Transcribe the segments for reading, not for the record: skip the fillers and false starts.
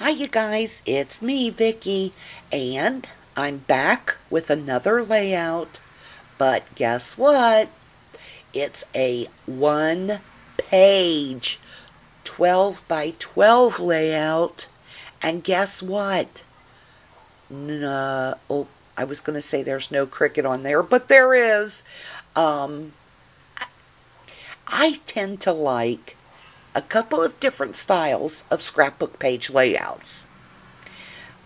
Hi, you guys, it's me, Vicky, and I'm back with another layout. But guess what? It's a one page 12 by 12 layout. And guess what? No, oh, I was going to say there's no cricket on there, but there is. Um, I tend to like a couple of different styles of scrapbook page layouts.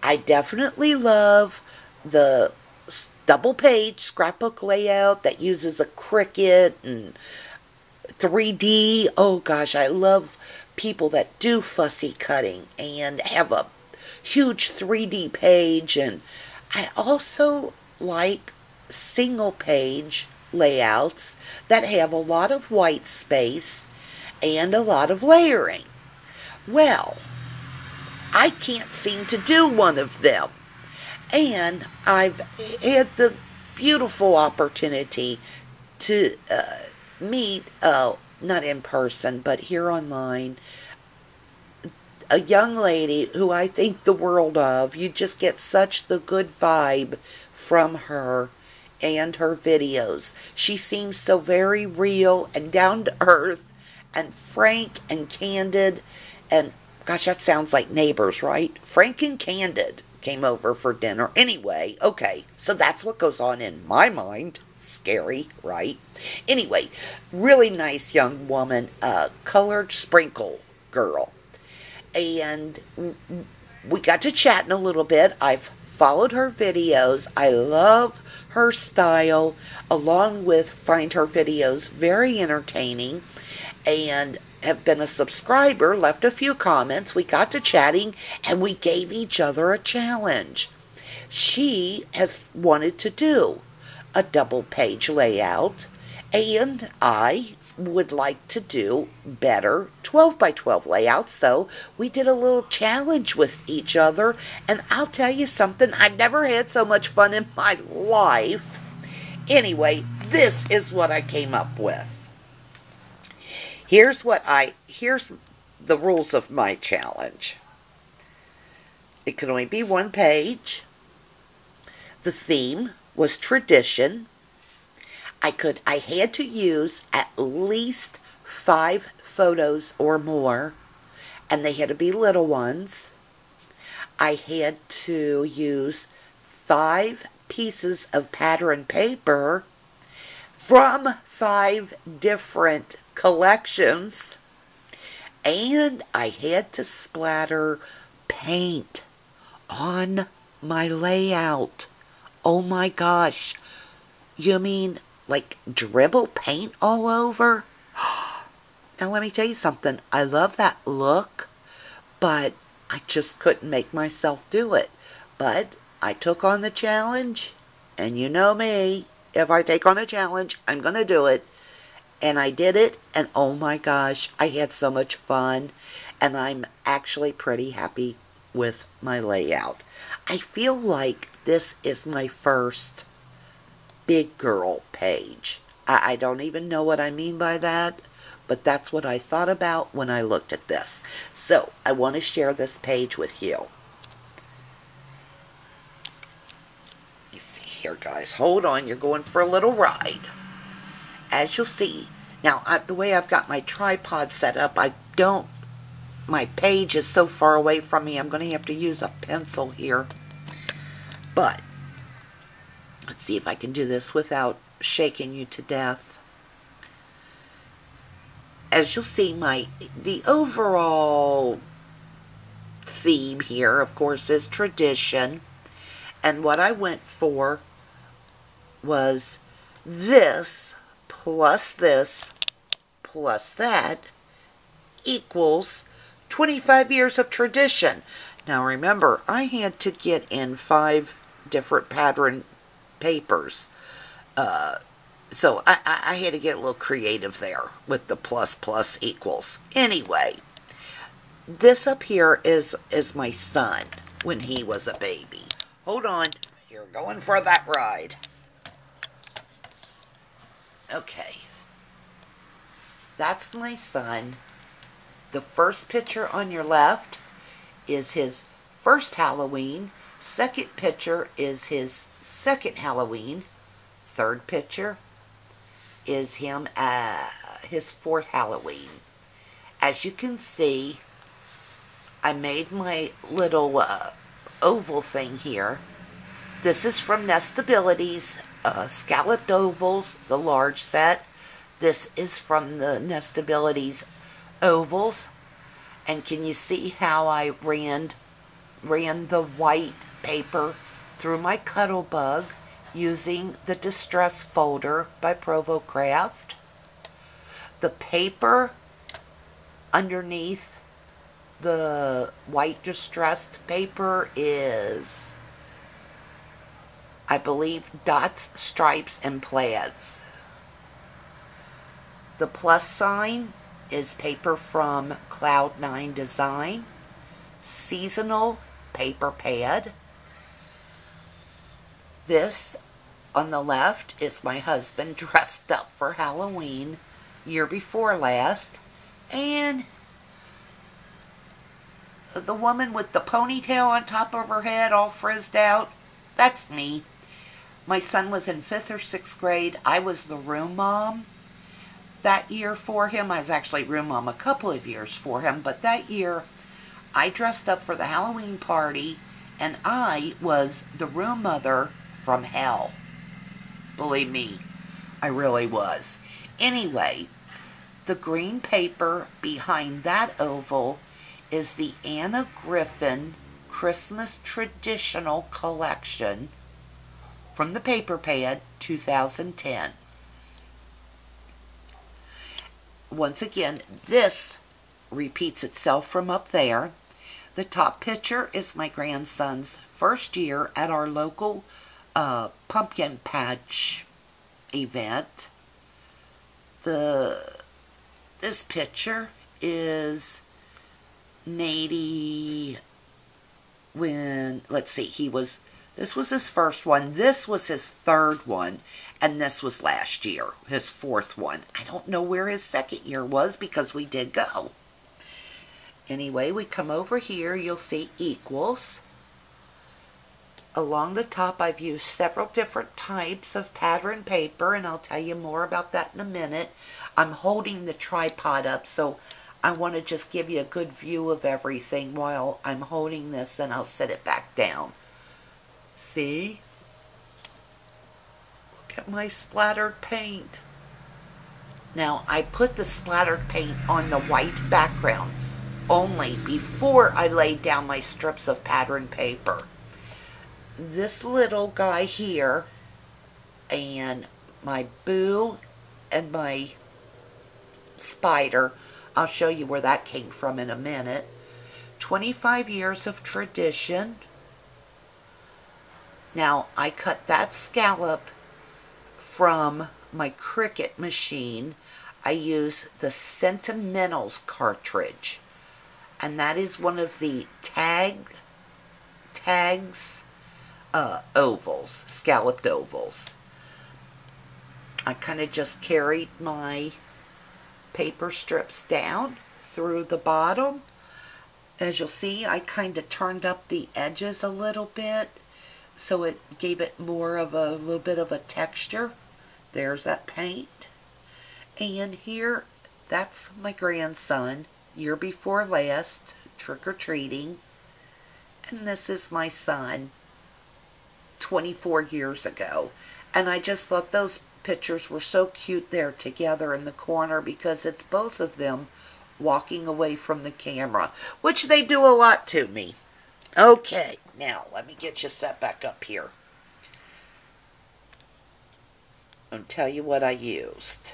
I definitely love the double page scrapbook layout that uses a Cricut and 3D. Oh gosh, I love people that do fussy cutting and have a huge 3D page. And I also like single page layouts that have a lot of white space and a lot of layering. Well, I can't seem to do one of them. And I've had the beautiful opportunity to meet, not in person, but here online, a young lady who I think the world of. You just get such the good vibe from her and her videos. She seems so very real and down to earth and frank and candid. And gosh, that sounds like Neighbors, right? Frank and candid came over for dinner. Anyway, okay, so that's what goes on in my mind. Scary, right? Anyway, really nice young woman, colored sprinkle girl. And we got to chatting a little bit. I've followed her videos. I love her style, along with find her videos very entertaining, and have been a subscriber, left a few comments. We got to chatting, and we gave each other a challenge. She has wanted to do a double page layout, and I would like to do better 12 by 12 layouts. So we did a little challenge with each other, and I'll tell you something, I've never had so much fun in my life. Anyway, this is what I came up with. Here's the rules of my challenge. It could only be one page. The theme was tradition. I had to use at least 5 photos or more, and they had to be little ones. I had to use 5 pieces of pattern paper from 5 different collections, and I had to splatter paint on my layout. Oh my gosh. You mean like dribble paint all over? Now let me tell you something. I love that look, but I just couldn't make myself do it. But I took on the challenge, and you know me. If I take on a challenge, I'm going to do it. And I did it, and oh my gosh, I had so much fun. And I'm actually pretty happy with my layout. I feel like this is my first big girl page. I don't even know what I mean by that, but that's what I thought about when I looked at this. So I want to share this page with you. You see here, guys, hold on, you're going for a little ride. As you'll see, now the way I've got my tripod set up, my page is so far away from me, I'm going to have to use a pencil here. But let's see if I can do this without shaking you to death. As you'll see, the overall theme here, of course, is tradition. And what I went for was this plus that equals 25 years of tradition. Now remember, I had to get in 5 different pattern papers. So I had to get a little creative there with the plus equals. Anyway, this up here is my son when he was a baby. Hold on, you're going for that ride. Okay. That's my son. The first picture on your left is his first Halloween. Second picture is his second Halloween. Third picture is him his fourth Halloween. As you can see, I made my little oval thing here. This is from Nestability's Scalloped Ovals, the large set. This is from the Nestability's Ovals. And can you see how I ran the white paper through my Cuttlebug using the Distress folder by Provo Craft? The paper underneath the white distressed paper is, I believe, dots, stripes, and plaids. The plus sign is paper from Cloud9 Design. Seasonal paper pad. This on the left is my husband dressed up for Halloween year before last. And the woman with the ponytail on top of her head all frizzed out, that's me. My son was in 5th or 6th grade. I was the room mom that year for him. I was actually room mom a couple of years for him, but that year I dressed up for the Halloween party and I was the room mother from hell. Believe me, I really was. Anyway, the green paper behind that oval is the Anna Griffin Christmas Traditional Collection from the Paper Pad 2010. Once again, this repeats itself from up there. The top picture is my grandson's first year at our local pumpkin patch event. This picture is Nady when, let's see, this was his first one, this was his third one, and this was last year, his fourth one. I don't know where his second year was because we did go. Anyway, we come over here, you'll see equals. Along the top, I've used several different types of pattern paper, and I'll tell you more about that in a minute. I'm holding the tripod up, so I want to just give you a good view of everything while I'm holding this, then I'll set it back down. See? Look at my splattered paint. Now, I put the splattered paint on the white background only before I laid down my strips of pattern paper. This little guy here and my boo and my spider, I'll show you where that came from in a minute. 25 years of tradition. Now, I cut that scallop from my Cricut machine. I use the Sentimentals cartridge. And that is one of the tags ovals, scalloped ovals. I kind of just carried my paper strips down through the bottom. As you'll see, I kind of turned up the edges a little bit so it gave it more of a little bit of a texture. There's that paint. And here, that's my grandson, year before last, trick-or-treating. And this is my son, 24 years ago. And I just thought those pictures were so cute there together in the corner because it's both of them walking away from the camera, which they do a lot to me. Okay, now let me get you set back up here and tell you what I used.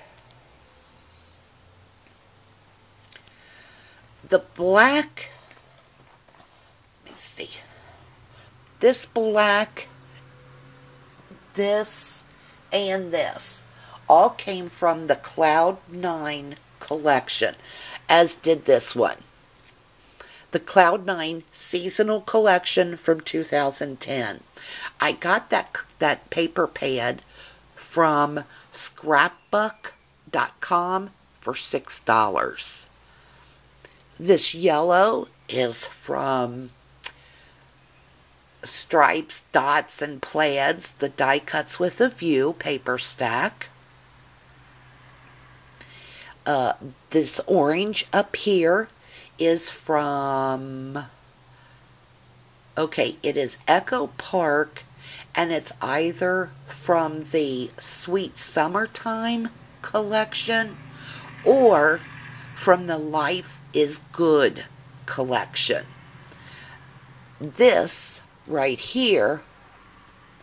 The black, let me see, this black, this, and this all came from the Cloud9 collection, as did this one. The Cloud9 seasonal collection from 2010. I got that paper pad from Scrapbook.com for $6. This yellow is from Stripes, Dots, and Plaids, the Die Cuts with a View paper stack. This orange up here is from, okay, it is Echo Park, and it's either from the Sweet Summertime collection or from the Life is Good collection. This right here,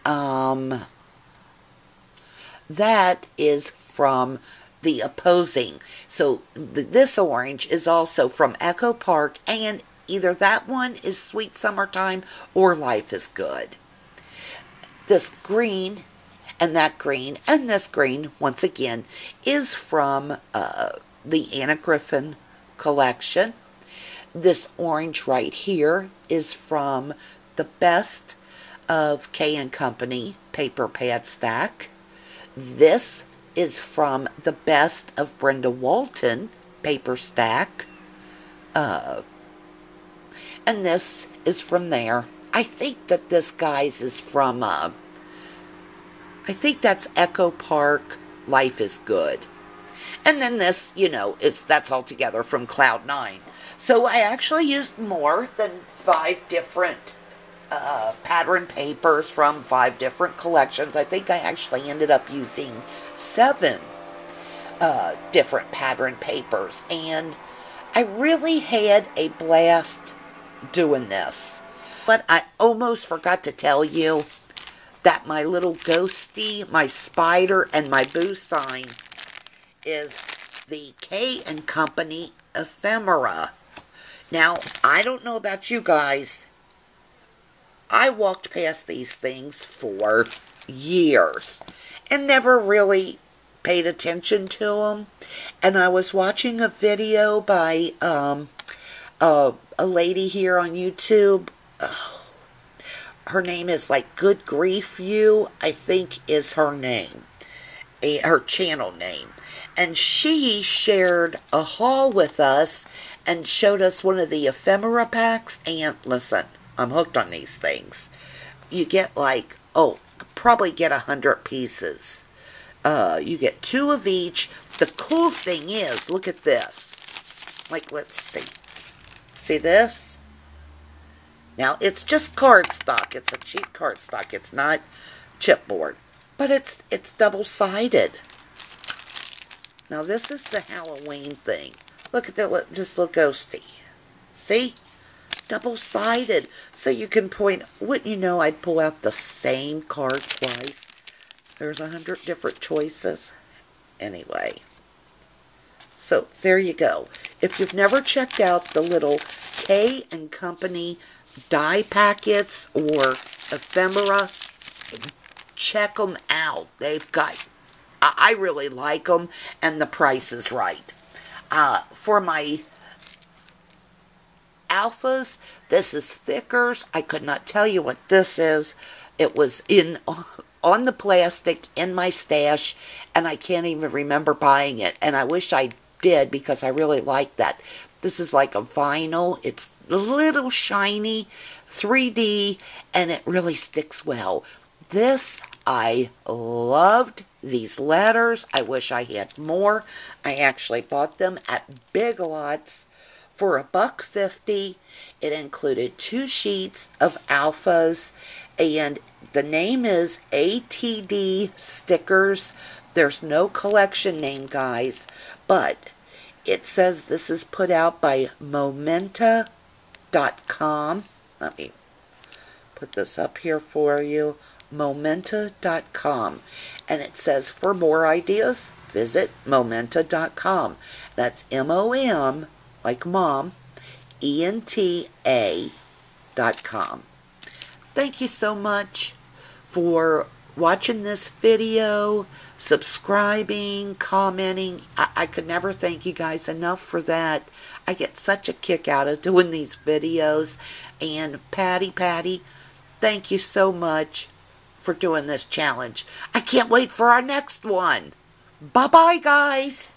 that is from the Opposing. So this orange is also from Echo Park, and either that one is Sweet Summertime or Life is Good. This green and that green and this green, once again, is from the Anna Griffin collection. This orange right here is from the Best of K & Company paper pad stack. This is from the Best of Brenda Walton paper stack. And this is from there. I think that this, guys, is from, I think that's Echo Park, Life is Good. And then this, you know, that's all together from Cloud 9. So I actually used more than 5 different pattern papers from 5 different collections. I think I actually ended up using 7 different pattern papers. And I really had a blast doing this. But I almost forgot to tell you that my little ghosty, my spider, and my boo sign is the K & Company ephemera. Now, I don't know about you guys. I walked past these things for years and never really paid attention to them. And I was watching a video by a lady here on YouTube. Her name is like Good Grief You, I think is her name, her channel name. And she shared a haul with us and showed us one of the ephemera packs. And listen, I'm hooked on these things. You get like, probably get 100 pieces. You get 2 of each. The cool thing is, look at this. Like, let's see. See this? Now, it's just cardstock. It's a cheap cardstock. It's not chipboard. But it's double-sided. Now, this is the Halloween thing. Look at this little ghosty. See? Double-sided. So you can point... Wouldn't you know I'd pull out the same card twice? There's 100 different choices. Anyway. So, there you go. If you've never checked out the little K & Company die packets or ephemera, check them out. They've got... I really like them, and the price is right. For my alphas, this is Thickers. I could not tell you what this is. It was on the plastic in my stash, and I can't even remember buying it. And I wish I did, because I really like that. This is like a vinyl. It's a little shiny, 3D, and it really sticks well. This, I loved. These letters, I wish I had more. I actually bought them at Big Lots for $1.50. It included 2 sheets of alphas, and the name is ATD Stickers. There's no collection name, guys, but it says this is put out by Momenta.com. Let me put this up here for you. Momenta.com. And it says, for more ideas, visit Momenta.com. That's M-O-M, like mom, E-N-T-A.com. Thank you so much for watching this video, subscribing, commenting. I could never thank you guys enough for that. I get such a kick out of doing these videos. And Patty, thank you so much for doing this challenge. I can't wait for our next one. Bye-bye, guys.